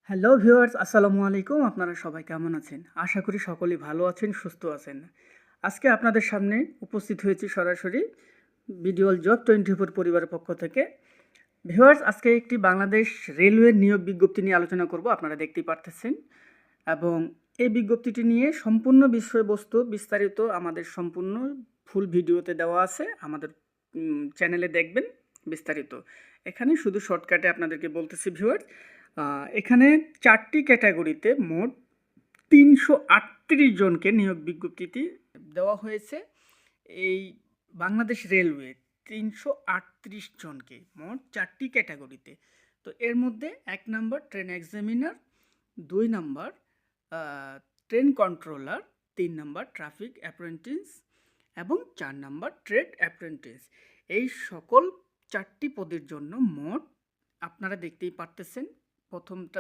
Hello viewers, আসসালামু আলাইকুম। আপনারা সবাই কেমন আছেন? আশা করি সকলেই ভালো আছেন, সুস্থ আছেন। আজকে আপনাদের সামনে উপস্থিত হয়েছি সরাসরি বিডিওল জব 24 পরিবারের পক্ষ থেকে। ভিউয়ার্স, আজকে একটি বাংলাদেশ রেলওয়ের নিয়োগ বিজ্ঞপ্তি নিয়ে আলোচনা করব, আপনারা দেখতেই পারতেছেন। এবং এই বিজ্ঞপ্তিটি নিয়ে সম্পূর্ণ বিষয়বস্তু বিস্তারিত আমাদের সম্পূর্ণ ফুল ভিডিওতে দেওয়া আছে, আমাদের চ্যানেলে দেখবেন বিস্তারিত। এখানে শুধু শর্টকাটে আপনাদেরকে বলতেছি ভিউয়ার্স, এখানে 4টি ক্যাটাগরিতে মোট 338 জনকে নিয়োগ বিজ্ঞপ্তিটি দেওয়া হয়েছে। এই বাংলাদেশ রেলওয়ে 338 জনকে মোট 4টি ক্যাটাগরিতে। তো এর মধ্যে 1 নম্বর ট্রেন এক্সামিনার, 2 নম্বর ট্রেন কন্ট্রোলার, 3 নম্বর ট্রাফিক অ্যাপ্রেন্টিস এবং 4 নম্বর ট্রেড অ্যাপ্রেন্টিস। এই সকল 4টি পদের জন্য মোট আপনারা দেখতেই পারতেছেন, প্রথমটা